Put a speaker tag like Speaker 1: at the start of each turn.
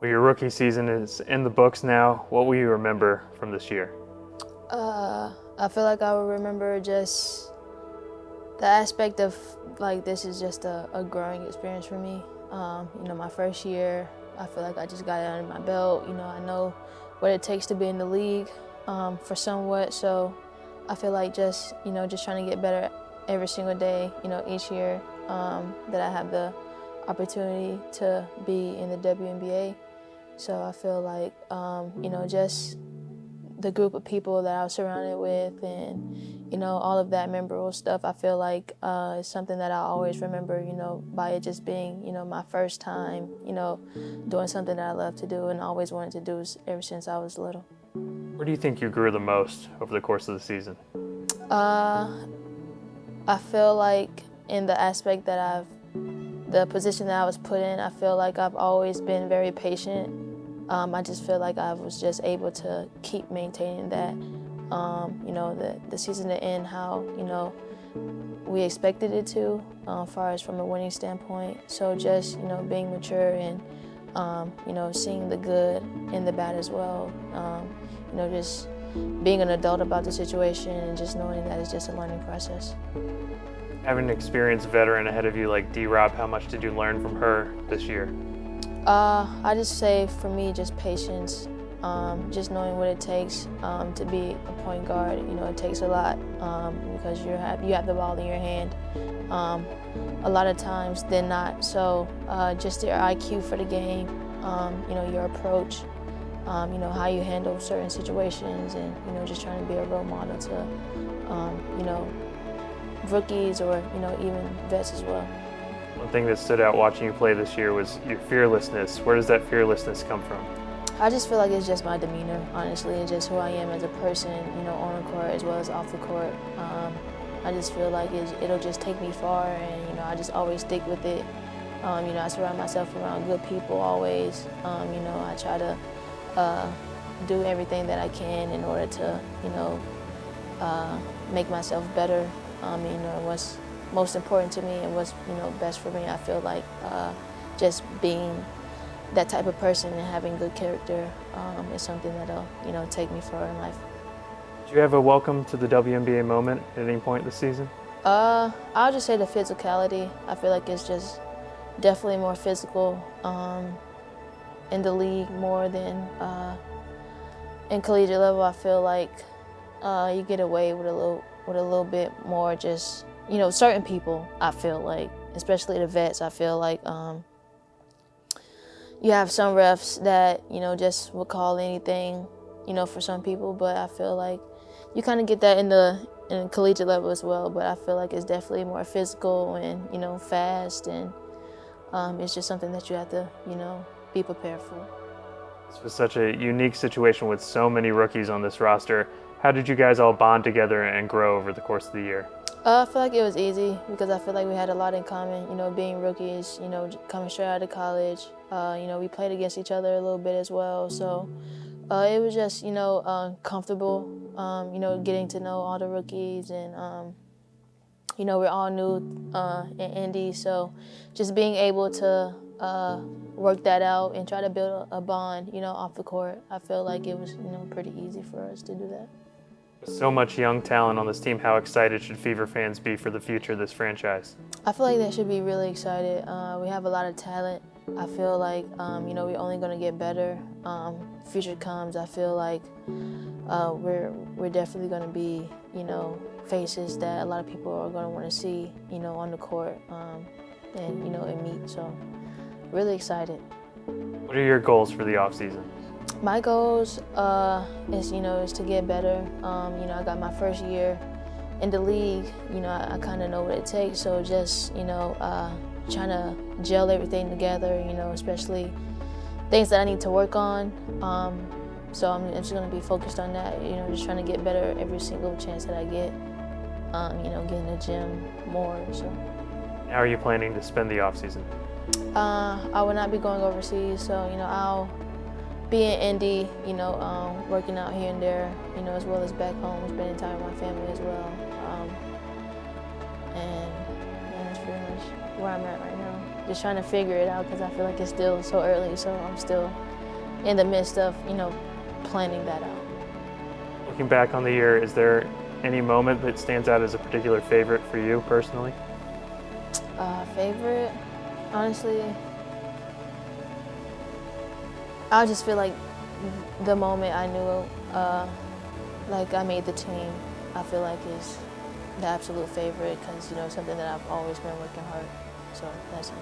Speaker 1: Well, your rookie season is in the books now. What will you remember from this year?
Speaker 2: I feel like I will remember just the aspect of like this is just a growing experience for me. My first year, I feel like I just got it under my belt. I know what it takes to be in the league for somewhat. So I feel like just trying to get better every single day. Each year that I have the opportunity to be in the WNBA. So I feel like just the group of people that I was surrounded with and all of that memorable stuff, I feel like is something that I always remember, by it just being, my first time, doing something that I love to do and always wanted to do ever since I was little.
Speaker 1: Where do you think you grew the most over the course of the season?
Speaker 2: I feel like in the aspect that the position that I was put in, I feel like I've always been very patient. I just feel like I was just able to keep maintaining that, the season to end how, we expected it to, as far as from a winning standpoint. So just, being mature and, seeing the good and the bad as well. Just being an adult about the situation and just knowing that it's just a learning process.
Speaker 1: Having an experienced veteran ahead of you like DRob, how much did you learn from her this year?
Speaker 2: I just say for me, just patience, just knowing what it takes to be a point guard. It takes a lot because you have the ball in your hand a lot of times than not. So just your IQ for the game, your approach, how you handle certain situations, and just trying to be a role model to rookies or even vets as well.
Speaker 1: One thing that stood out watching you play this year was your fearlessness. Where does that fearlessness come from?
Speaker 2: I just feel like it's just my demeanor, honestly, and just who I am as a person, on the court as well as off the court. I just feel like it'll just take me far, and I just always stick with it. I surround myself around good people always. I try to do everything that I can in order to, make myself better. What's most important to me and what's best for me. I feel like just being that type of person and having good character is something that'll take me far in life.
Speaker 1: Did you have a welcome to the WNBA moment at any point this season?
Speaker 2: I'll just say the physicality. I feel like it's just definitely more physical in the league more than in collegiate level. I feel like you get away with a little bit more just. Certain people, I feel like, especially the vets, I feel like you have some refs that, just will call anything, for some people, but I feel like you kind of get that in collegiate level as well, but I feel like it's definitely more physical and, fast, and it's just something that you have to, be prepared for.
Speaker 1: This was such a unique situation with so many rookies on this roster. How did you guys all bond together and grow over the course of the year?
Speaker 2: I feel like it was easy because I feel like we had a lot in common, being rookies, coming straight out of college. We played against each other a little bit as well. So it was just, comfortable, getting to know all the rookies. And, we're all new in Indy. So just being able to work that out and try to build a bond, off the court, I feel like it was, pretty easy for us to do that.
Speaker 1: So much young talent on this team. How excited should Fever fans be for the future of this franchise?
Speaker 2: I feel like they should be really excited. We have a lot of talent. I feel like, we're only going to get better. Future comes, I feel like we're definitely going to be, faces that a lot of people are going to want to see, on the court and meet. So really excited.
Speaker 1: What are your goals for the offseason?
Speaker 2: My goals is to get better. I got my first year in the league. I kind of know what it takes. So just trying to gel everything together. Especially things that I need to work on. So I'm just gonna be focused on that. Just trying to get better every single chance that I get. Get in the gym more. So.
Speaker 1: How are you planning to spend the offseason?
Speaker 2: I will not be going overseas. So I'll be in Indy, working out here and there, as well as back home, spending time with my family as well. And that's pretty much where I'm at right now. Just trying to figure it out because I feel like it's still so early, so I'm still in the midst of, you know, planning that out.
Speaker 1: Looking back on the year, is there any moment that stands out as a particular favorite for you personally?
Speaker 2: Favorite, honestly, I just feel like the moment I knew, like I made the team, I feel like is the absolute favorite because, you know, something that I've always been working hard. So that's it.